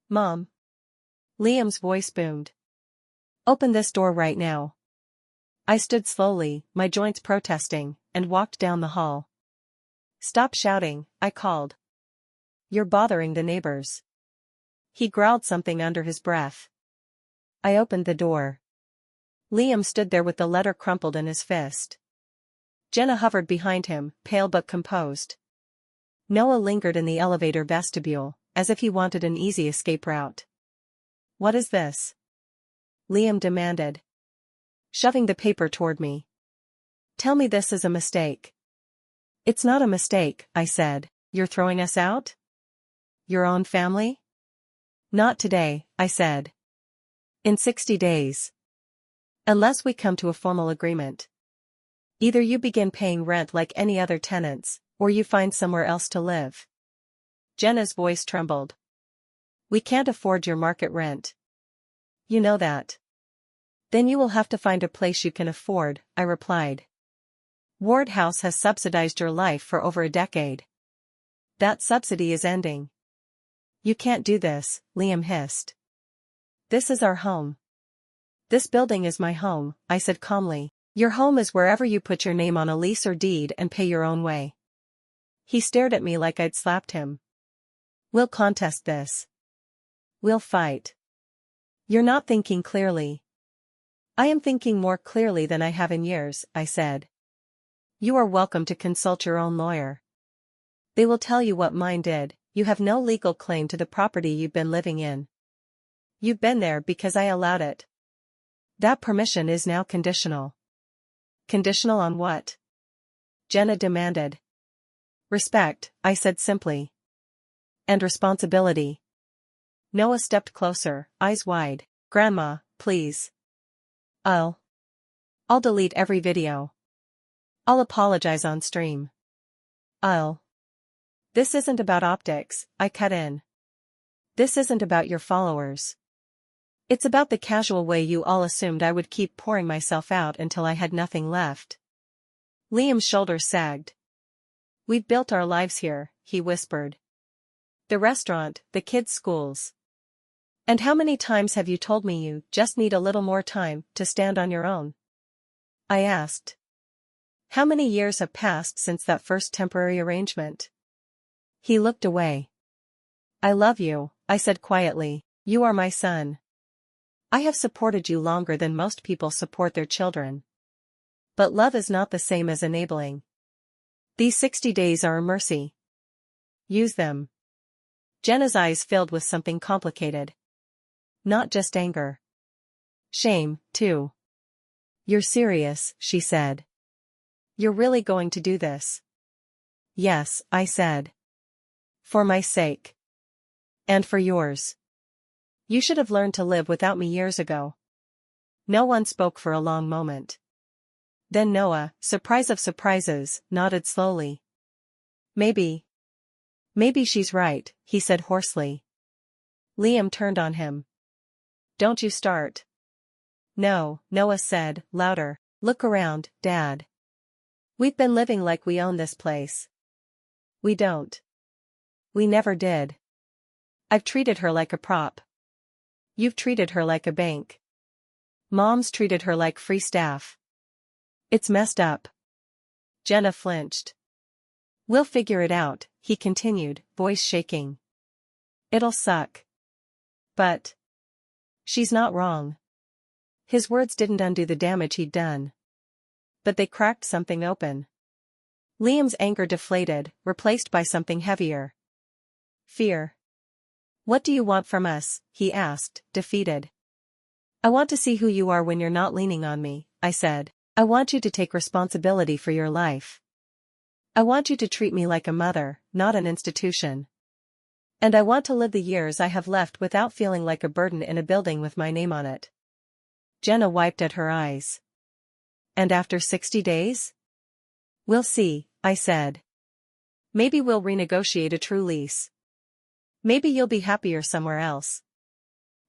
Mom. Liam's voice boomed. Open this door right now. I stood slowly, my joints protesting, and walked down the hall. Stop shouting, I called. You're bothering the neighbors. He growled something under his breath. I opened the door. Liam stood there with the letter crumpled in his fist. Jenna hovered behind him, pale but composed. Noah lingered in the elevator vestibule, as if he wanted an easy escape route. What is this? Liam demanded, shoving the paper toward me. Tell me this is a mistake. It's not a mistake, I said. You're throwing us out? Your own family? Not today, I said. In 60 days. Unless we come to a formal agreement. Either you begin paying rent like any other tenants, or you find somewhere else to live. Jenna's voice trembled. We can't afford your market rent. You know that. Then you will have to find a place you can afford, I replied. Ward House has subsidized your life for over a decade. That subsidy is ending. You can't do this, Liam hissed. This is our home. This building is my home, I said calmly. Your home is wherever you put your name on a lease or deed and pay your own way. He stared at me like I'd slapped him. We'll contest this. We'll fight. You're not thinking clearly. I am thinking more clearly than I have in years, I said. You are welcome to consult your own lawyer. They will tell you what mine did. You have no legal claim to the property you've been living in. You've been there because I allowed it. That permission is now conditional. Conditional on what? Jenna demanded. Respect, I said simply. And responsibility. Noah stepped closer, eyes wide. Grandma, please. I'll delete every video. I'll apologize on stream. This isn't about optics, I cut in. This isn't about your followers. It's about the casual way you all assumed I would keep pouring myself out until I had nothing left. Liam's shoulders sagged. We've built our lives here, he whispered. The restaurant, the kids' schools. And how many times have you told me you just need a little more time to stand on your own? I asked. How many years have passed since that first temporary arrangement? He looked away. I love you, I said quietly. You are my son. I have supported you longer than most people support their children. But love is not the same as enabling. These 60 days are a mercy. Use them. Jenna's eyes filled with something complicated. Not just anger. Shame, too. You're serious, she said. You're really going to do this? Yes, I said. For my sake. And for yours. You should have learned to live without me years ago. No one spoke for a long moment. Then Noah, surprise of surprises, nodded slowly. Maybe she's right, he said hoarsely. Liam turned on him. Don't you start. No, Noah said, louder. Look around, Dad. We've been living like we own this place. We don't. We never did. I've treated her like a prop. You've treated her like a bank. Mom's treated her like free staff. It's messed up. Jenna flinched. We'll figure it out, he continued, voice shaking. It'll suck. But she's not wrong. His words didn't undo the damage he'd done. But they cracked something open. Liam's anger deflated, replaced by something heavier. Fear. What do you want from us? He asked, defeated. I want to see who you are when you're not leaning on me, I said. I want you to take responsibility for your life. I want you to treat me like a mother, not an institution. And I want to live the years I have left without feeling like a burden in a building with my name on it. Jenna wiped at her eyes. And after 60 days? We'll see, I said. Maybe we'll renegotiate a true lease. Maybe you'll be happier somewhere else.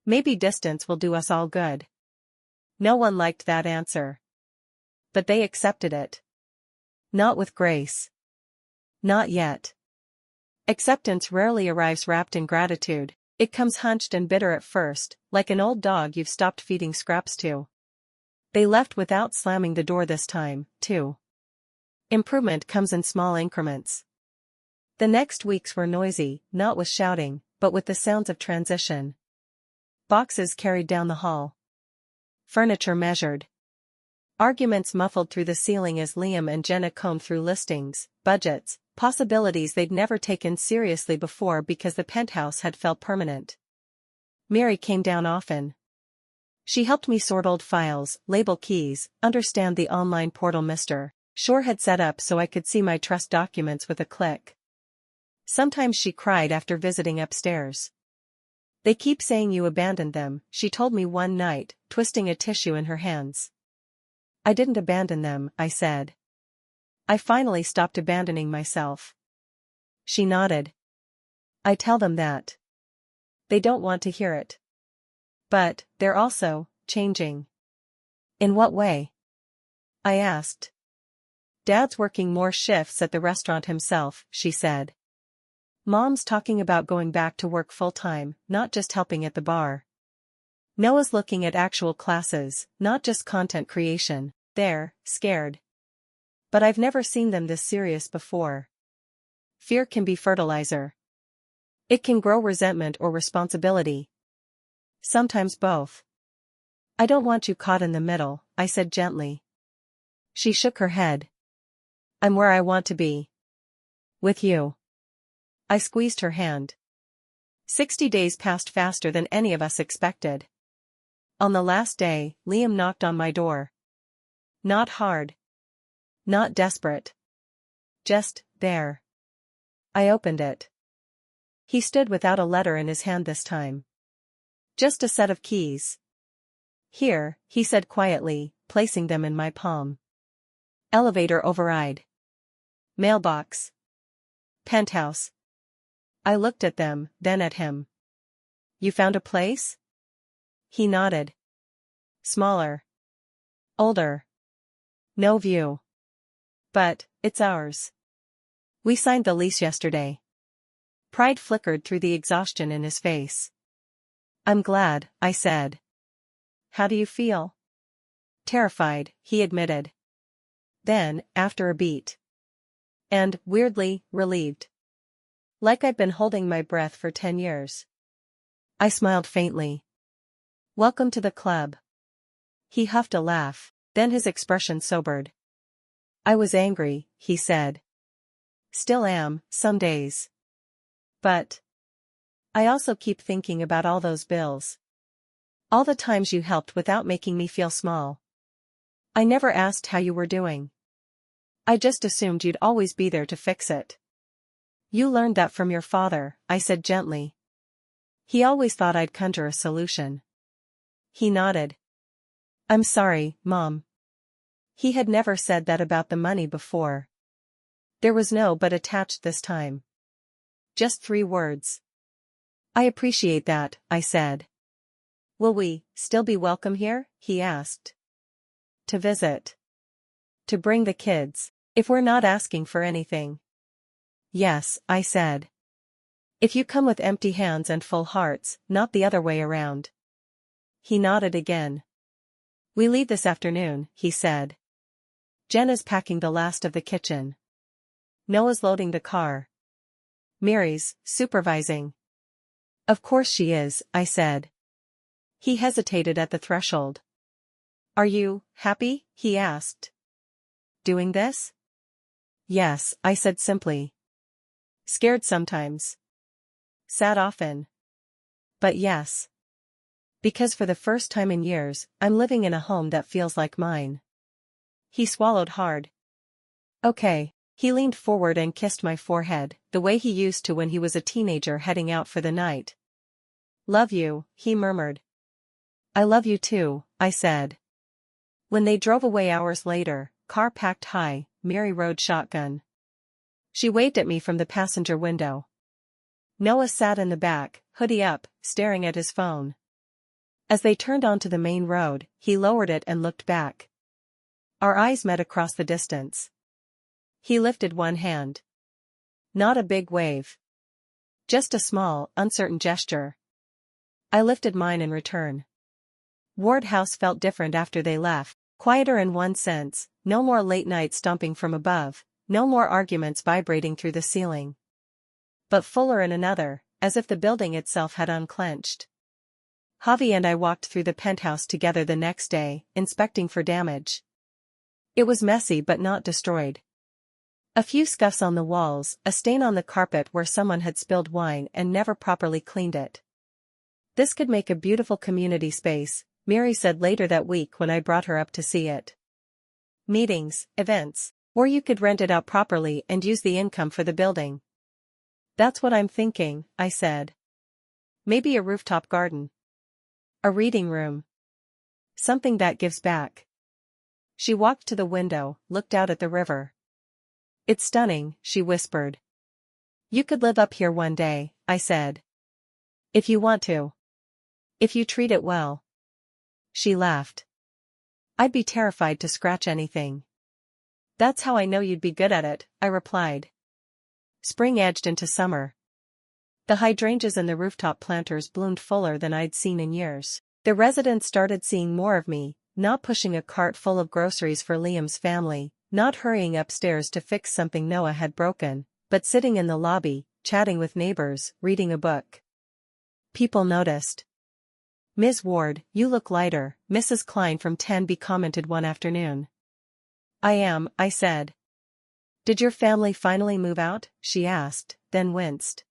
Maybe distance will do us all good. No one liked that answer. But they accepted it. Not with grace. Not yet. Acceptance rarely arrives wrapped in gratitude, it comes hunched and bitter at first, like an old dog you've stopped feeding scraps to. They left without slamming the door this time, too. Improvement comes in small increments. The next weeks were noisy, not with shouting, but with the sounds of transition. Boxes carried down the hall. Furniture measured. Arguments muffled through the ceiling as Liam and Jenna combed through listings, budgets, possibilities they'd never taken seriously before because the penthouse had felt permanent. Mary came down often. She helped me sort old files, label keys, understand the online portal Mr. Shore had set up so I could see my trust documents with a click. Sometimes she cried after visiting upstairs. They keep saying you abandoned them, she told me one night, twisting a tissue in her hands. I didn't abandon them, I said. I finally stopped abandoning myself. She nodded. I tell them that. They don't want to hear it. But, they're also changing. In what way? I asked. Dad's working more shifts at the restaurant himself, she said. Mom's talking about going back to work full-time, not just helping at the bar. Noah's looking at actual classes, not just content creation. They're scared. But I've never seen them this serious before. Fear can be fertilizer. It can grow resentment or responsibility. Sometimes both. I don't want you caught in the middle, I said gently. She shook her head. I'm where I want to be. With you. I squeezed her hand. 60 days passed faster than any of us expected. On the last day, Liam knocked on my door. Not hard. Not desperate. Just there. I opened it. He stood without a letter in his hand this time. Just a set of keys. Here, he said quietly, placing them in my palm. Elevator override. Mailbox. Penthouse. I looked at them, then at him. You found a place? He nodded. Smaller. Older. No view. But, it's ours. We signed the lease yesterday. Pride flickered through the exhaustion in his face. I'm glad, I said. How do you feel? Terrified, he admitted. Then, after a beat. And, weirdly, relieved. Like I'd been holding my breath for 10 years. I smiled faintly. Welcome to the club. He huffed a laugh, then his expression sobered. I was angry, he said. Still am, some days. But I also keep thinking about all those bills. All the times you helped without making me feel small. I never asked how you were doing. I just assumed you'd always be there to fix it. You learned that from your father, I said gently. He always thought I'd conjure a solution. He nodded. I'm sorry, Mom. He had never said that about the money before. There was no but attached this time. Just 3 words. I appreciate that, I said. Will we still be welcome here? He asked. To visit. To bring the kids, if we're not asking for anything. Yes, I said. If you come with empty hands and full hearts, not the other way around. He nodded again. We leave this afternoon, he said. Jenna's packing the last of the kitchen. Noah's loading the car. Mary's supervising. Of course she is, I said. He hesitated at the threshold. Are you happy? He asked. Doing this? Yes, I said simply. Scared sometimes. Sad often. But yes. Because for the first time in years, I'm living in a home that feels like mine. He swallowed hard. Okay. He leaned forward and kissed my forehead, the way he used to when he was a teenager heading out for the night. Love you, he murmured. I love you too, I said. When they drove away hours later, car packed high, Mary rode shotgun. She waved at me from the passenger window. Noah sat in the back, hoodie up, staring at his phone. As they turned onto the main road, he lowered it and looked back. Our eyes met across the distance. He lifted one hand. Not a big wave. Just a small, uncertain gesture. I lifted mine in return. Ward House felt different after they left, quieter in one sense, no more late-night stomping from above, no more arguments vibrating through the ceiling. But fuller in another, as if the building itself had unclenched. Javi and I walked through the penthouse together the next day, inspecting for damage. It was messy but not destroyed. A few scuffs on the walls, a stain on the carpet where someone had spilled wine and never properly cleaned it. This could make a beautiful community space, Mary said later that week when I brought her up to see it. Meetings, events, or you could rent it out properly and use the income for the building. That's what I'm thinking, I said. Maybe a rooftop garden. A reading room. Something that gives back. She walked to the window, looked out at the river. It's stunning, she whispered. You could live up here one day, I said. If you want to. If you treat it well. She laughed. I'd be terrified to scratch anything. That's how I know you'd be good at it, I replied. Spring edged into summer. The hydrangeas and the rooftop planters bloomed fuller than I'd seen in years. The residents started seeing more of me, not pushing a cart full of groceries for Liam's family, not hurrying upstairs to fix something Noah had broken, but sitting in the lobby, chatting with neighbors, reading a book. People noticed. Ms. Ward, you look lighter, Mrs. Klein from 10B commented one afternoon. I am, I said. Did your family finally move out? She asked, then winced.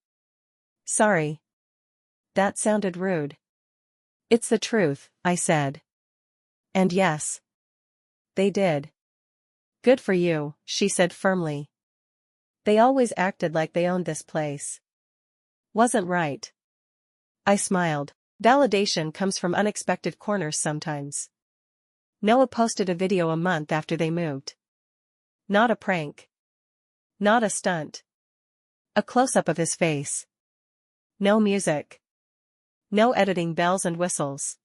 Sorry. That sounded rude. It's the truth, I said. And yes. They did. Good for you, she said firmly. They always acted like they owned this place. Wasn't right. I smiled. Validation comes from unexpected corners sometimes. Noah posted a video a month after they moved. Not a prank. Not a stunt. A close-up of his face. No music. No editing bells and whistles.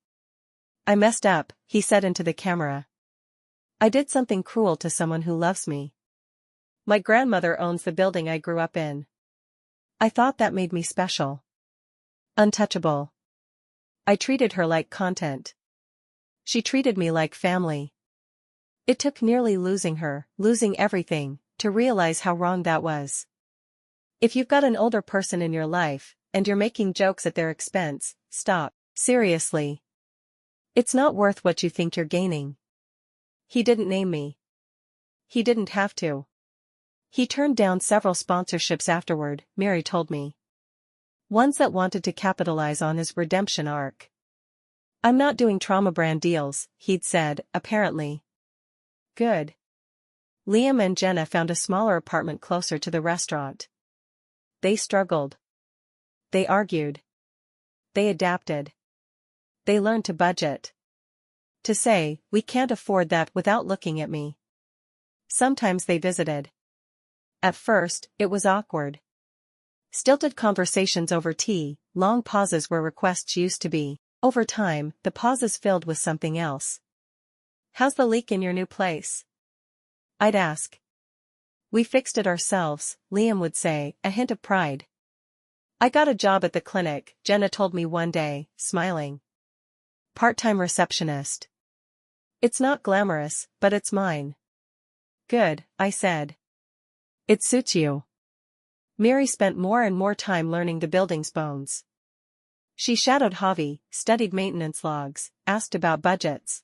I messed up, he said into the camera. I did something cruel to someone who loves me. My grandmother owns the building I grew up in. I thought that made me special. Untouchable. I treated her like content. She treated me like family. It took nearly losing her, losing everything, to realize how wrong that was. If you've got an older person in your life, and you're making jokes at their expense, stop, seriously. It's not worth what you think you're gaining. He didn't name me. He didn't have to. He turned down several sponsorships afterward, Mary told me. Ones that wanted to capitalize on his redemption arc. I'm not doing trauma brand deals, he'd said, apparently. Good. Liam and Jenna found a smaller apartment closer to the restaurant. They struggled. They argued. They adapted. They learned to budget. To say, we can't afford that without looking at me. Sometimes they visited. At first, it was awkward. Stilted conversations over tea, long pauses where requests used to be. Over time, the pauses filled with something else. How's the leak in your new place? I'd ask. We fixed it ourselves, Liam would say, a hint of pride. I got a job at the clinic, Jenna told me one day, smiling. Part-time receptionist. It's not glamorous, but it's mine. Good, I said. It suits you. Mary spent more and more time learning the building's bones. She shadowed Javi, studied maintenance logs, asked about budgets.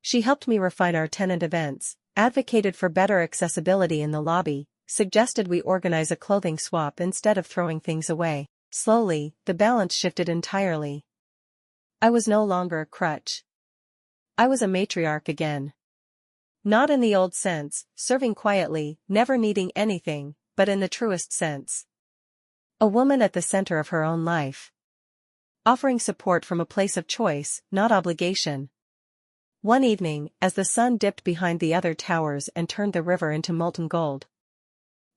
She helped me refine our tenant events, advocated for better accessibility in the lobby, suggested we organize a clothing swap instead of throwing things away. Slowly, the balance shifted entirely. I was no longer a crutch. I was a matriarch again. Not in the old sense, serving quietly, never needing anything, but in the truest sense. A woman at the center of her own life. Offering support from a place of choice, not obligation. One evening, as the sun dipped behind the other towers and turned the river into molten gold,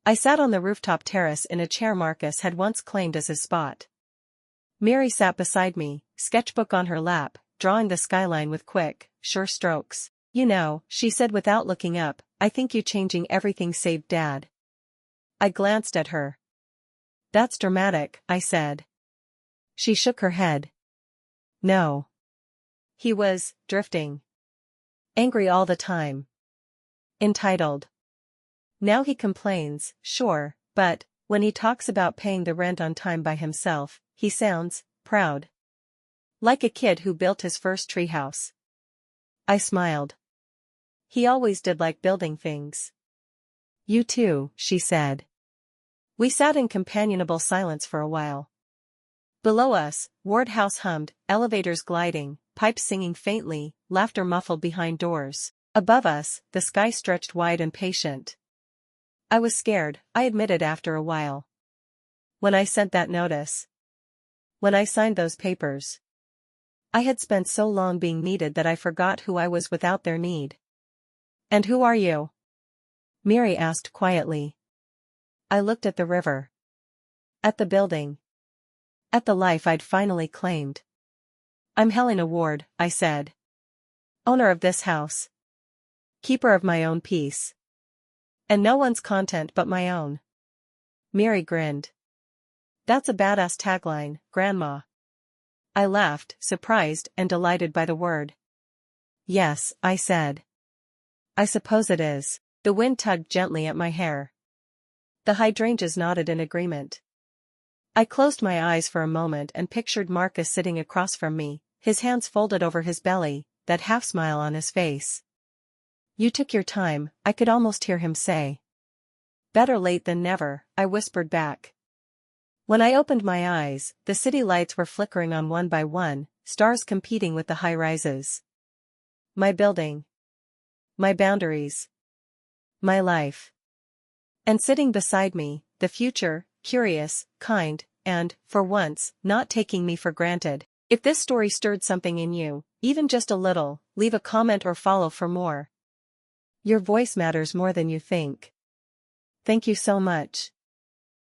I sat on the rooftop terrace in a chair Marcus had once claimed as his spot. Mary sat beside me, sketchbook on her lap, drawing the skyline with quick, sure strokes. You know, she said without looking up, I think you changing everything saved Dad. I glanced at her. That's dramatic, I said. She shook her head. No. He was, drifting. Angry all the time. Entitled. Now he complains, sure, but, when he talks about paying the rent on time by himself, he sounds, proud. Like a kid who built his first treehouse. I smiled. He always did like building things. You too, she said. We sat in companionable silence for a while. Below us, Ward House hummed, elevators gliding, pipes singing faintly, laughter muffled behind doors. Above us, the sky stretched wide and patient. I was scared, I admitted after a while. When I sent that notice. When I signed those papers. I had spent so long being needed that I forgot who I was without their need. And who are you? Mary asked quietly. I looked at the river. At the building. At the life I'd finally claimed. I'm Helena Ward, I said. Owner of this house. Keeper of my own peace. And no one's content but my own. Mary grinned. That's a badass tagline, Grandma. I laughed, surprised and delighted by the word. Yes, I said. I suppose it is. The wind tugged gently at my hair. The hydrangeas nodded in agreement. I closed my eyes for a moment and pictured Marcus sitting across from me, his hands folded over his belly, that half-smile on his face. You took your time, I could almost hear him say. Better late than never, I whispered back. When I opened my eyes, the city lights were flickering on one by one, stars competing with the high-rises. My building. My boundaries. My life. And sitting beside me, the future, curious, kind, and, for once, not taking me for granted. If this story stirred something in you, even just a little, leave a comment or follow for more. Your voice matters more than you think. Thank you so much.